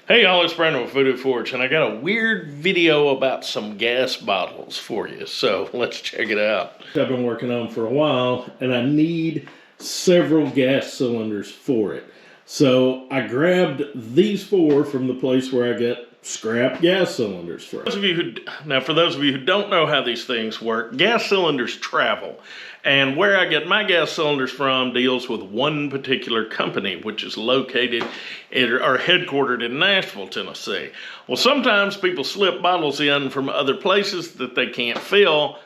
Hey y'all, it's Brandon with Voodoo Forge, and I got a weird video about some gas bottles for you, so let's check it out. I've been working on for a while, and I need several gas cylinders for it. So I grabbed these four from the place where I get scrap gas cylinders from. For those of you who don't know how these things work, gas cylinders travel. And where I get my gas cylinders from deals with one particular company, which is located or headquartered in Nashville, Tennessee. Well, sometimes people slip bottles in from other places that they can't fill,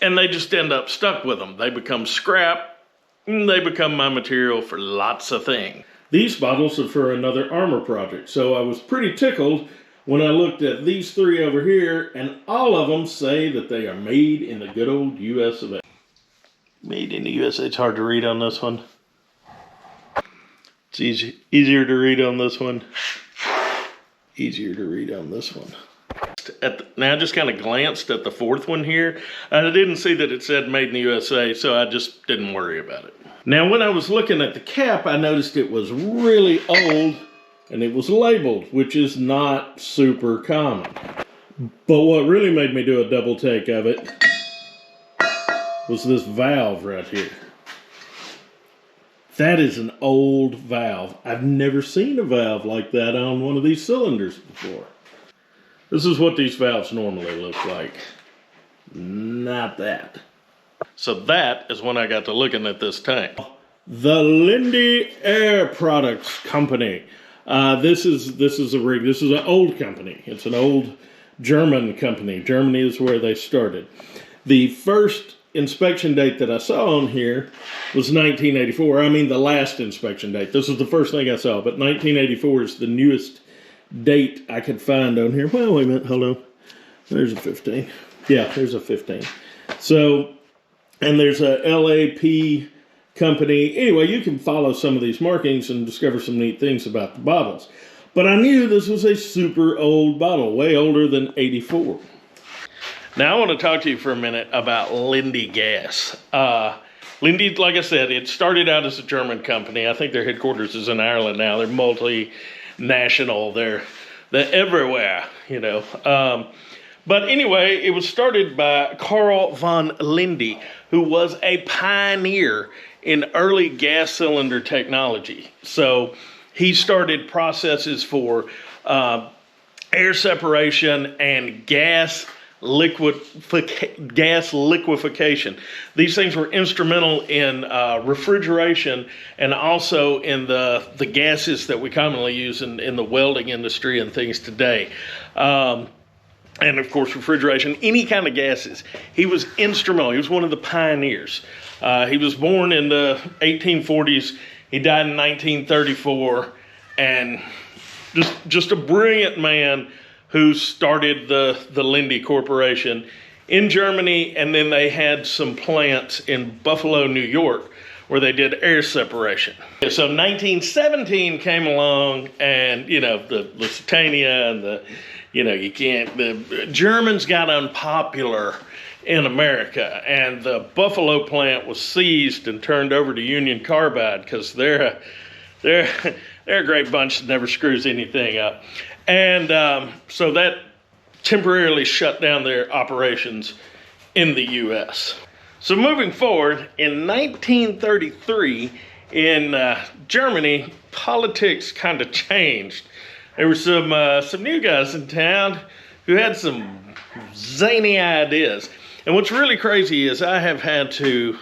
and they just end up stuck with them. They become scrap, and they become my material for lots of things. These bottles are for another armor project, so I was pretty tickled when I looked at these three over here, and all of them say that they are made in the good old US of A. Made in the USA. It's hard to read on this one. It's easier to read on this one. Easier to read on this one. Now I just kind of glanced at the fourth one here. I didn't see that it said made in the USA, so I just didn't worry about it. Now when I was looking at the cap, I noticed it was really old and it was labeled, which is not super common. But what really made me do a double take of it was this valve right here. That is an old valve. I've never seen a valve like that on one of these cylinders before. This is what these valves normally look like. Not that. So that is when I got to looking at this tank. The Linde Air Products Company. This is a rig. This is an old company. It's an old German company. Germany is where they started. The first inspection date that I saw on here was 1984. I mean, the last inspection date. This is the first thing I saw, but 1984 is the newest date I could find on here. Well, wait a minute, hold on. There's a 15. Yeah, there's a 15. So, and there's a LAP company. Anyway, you can follow some of these markings and discover some neat things about the bottles. But I knew this was a super old bottle, way older than 84. Now I want to talk to you for a minute about Linde Gas. Linde, like I said, it started out as a German company. I think their headquarters is in Ireland now. They're multinational. They're everywhere, you know. But anyway, it was started by Carl von Linde, who was a pioneer in early gas cylinder technology. So he started processes for air separation and gas liquefaction. These things were instrumental in refrigeration and also in the gases that we commonly use in the welding industry and things today. And of course, refrigeration, any kind of gases. He was instrumental. He was one of the pioneers. He was born in the 1840s. He died in 1934, and just a brilliant man who started the Linde Corporation in Germany, and then they had some plants in Buffalo, New York, where they did air separation. So 1917 came along, and the Lusitania and the Germans got unpopular in America, and the Buffalo plant was seized and turned over to Union Carbide because they're a great bunch that never screws anything up. And so that temporarily shut down their operations in the U.S. So moving forward, in 1933, in Germany, politics kind of changed. There were some new guys in town who had some zany ideas. And what's really crazy is I have had to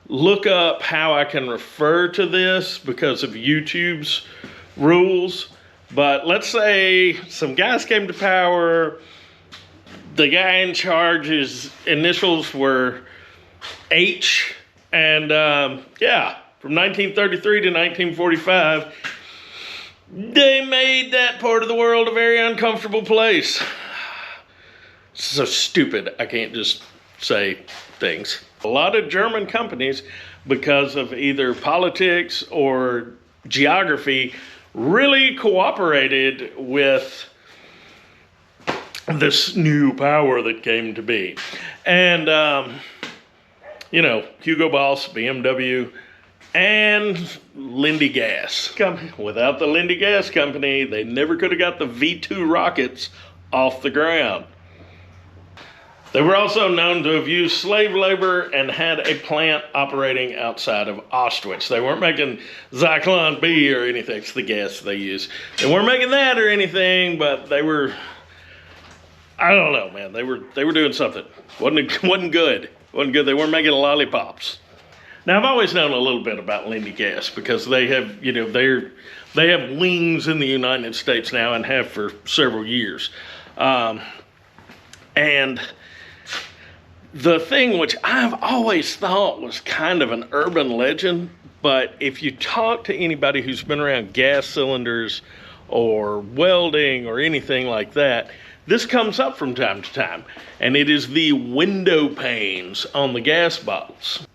look up how I can refer to this because of YouTube's rules. But let's say some guys came to power. The guy in charge, his initials were H. And from 1933 to 1945, they made that part of the world a very uncomfortable place. So stupid, I can't just say things. A lot of German companies, because of either politics or geography, really cooperated with this new power that came to be. And, Hugo Boss, BMW, and Lindy Gas. Without the Lindy Gas Company, they never could have got the V2 rockets off the ground. They were also known to have used slave labor and had a plant operating outside of Auschwitz. They weren't making Zyklon B or anything. It's the gas they use. They weren't making that or anything, but they were, I don't know, man. They were doing something. Wasn't good. Wasn't good. They weren't making lollipops. Now, I've always known a little bit about Lindy Gas because they have, you know, they have wings in the United States now and have for several years. And the thing which I've always thought was kind of an urban legend, but if you talk to anybody who's been around gas cylinders or welding or anything like that, this comes up from time to time, and it is the window panes on the gas bottles.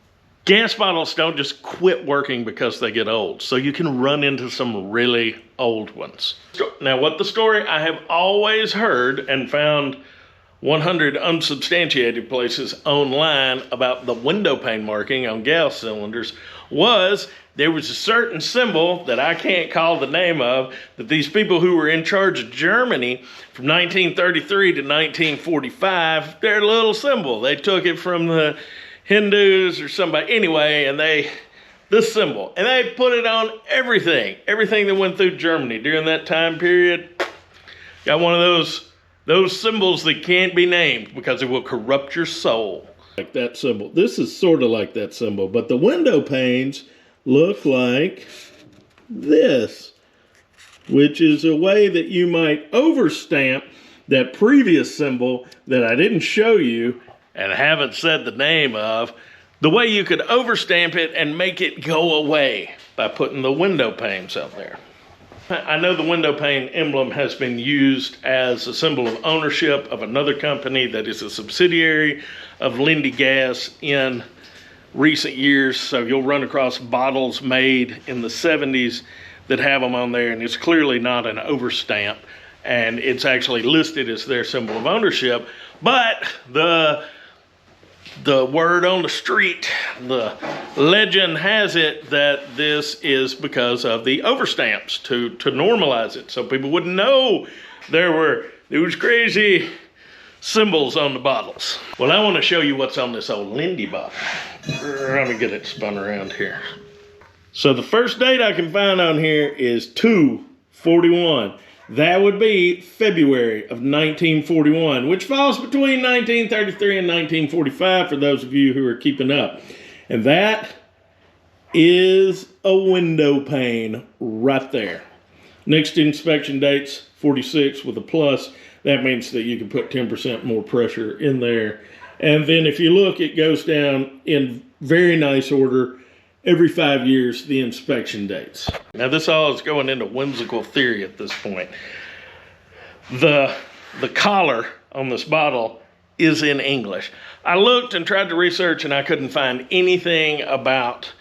Gas bottles don't just quit working because they get old, so you can run into some really old ones. Now, what the story I have always heard and found 100 unsubstantiated places online about the window pane marking on gas cylinders was there was a certain symbol that I can't call the name of that these people who were in charge of Germany from 1933 to 1945, their little symbol. They took it from the Hindus or somebody anyway, and this symbol, and they put it on everything that went through Germany during that time period. Got one of those symbols that can't be named because it will corrupt your soul. Like that symbol. This is sort of like that symbol, but the window panes look like this, which is a way that you might overstamp that previous symbol that I didn't show you and haven't said the name of, the way you could overstamp it and make it go away by putting the window panes out there. I know the window pane emblem has been used as a symbol of ownership of another company that is a subsidiary of Lindy Gas in recent years. So you'll run across bottles made in the 70s that have them on there, and it's clearly not an overstamp, and it's actually listed as their symbol of ownership. But the word on the street, the legend has it that this is because of the overstamps to normalize it, so people wouldn't know there were those crazy symbols on the bottles. Well, I want to show you what's on this old Lindy bottle. Let me get it spun around here. So the first date I can find on here is 2/41. That would be February of 1941, which falls between 1933 and 1945 for those of you who are keeping up. And that is a window pane right there. Next inspection date's 46 with a plus. That means that you can put 10% more pressure in there. And then if you look, it goes down in very nice order. Every 5 years, the inspection dates. Now, this all is going into whimsical theory at this point. The collar on this bottle is in English. I looked and tried to research, and I couldn't find anything about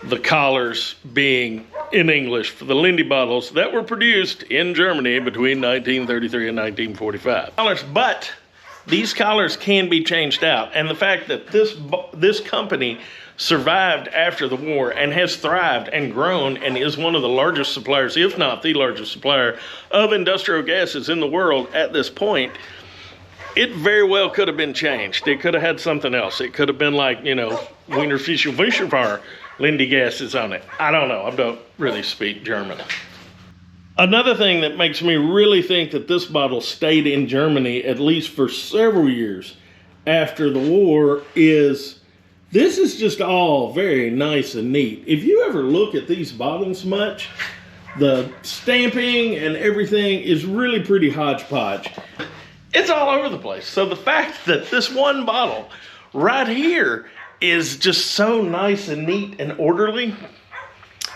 the collars being in English for the Lindy bottles that were produced in Germany between 1933 and 1945. But these collars can be changed out, and the fact that this company survived after the war and has thrived and grown and is one of the largest suppliers, if not the largest supplier, of industrial gases in the world at this point, it very well could have been changed. It could have had something else. It could have been like, you know, Wiener Fischer Fischerfire, Lindy gases on it. I don't know. I don't really speak German. Another thing that makes me really think that this bottle stayed in Germany at least for several years after the war is this is just all very nice and neat. If you ever look at these bottles much, the stamping and everything is really pretty hodgepodge. It's all over the place. So the fact that this one bottle right here is just so nice and neat and orderly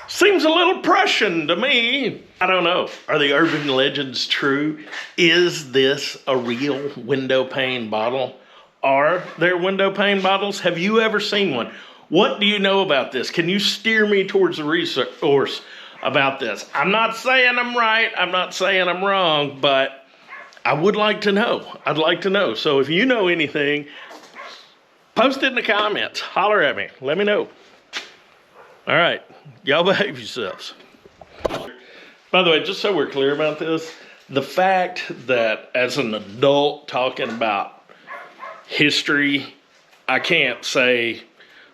seems a little Prussian to me. I don't know. Are the urban legends true? Is this a real window pane bottle? Are there window pane bottles? Have you ever seen one? What do you know about this? Can you steer me towards the resource about this? I'm not saying I'm right. I'm not saying I'm wrong, but I would like to know. I'd like to know. So if you know anything, post it in the comments. Holler at me. Let me know. All right, y'all behave yourselves. By the way, just so we're clear about this, the fact that as an adult talking about history, I can't say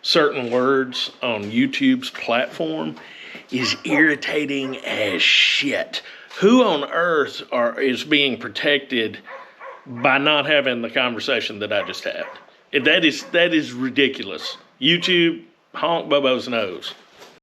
certain words on YouTube's platform is irritating as shit. Who on earth is being protected by not having the conversation that I just had? That is ridiculous. YouTube, honk Bobo's nose.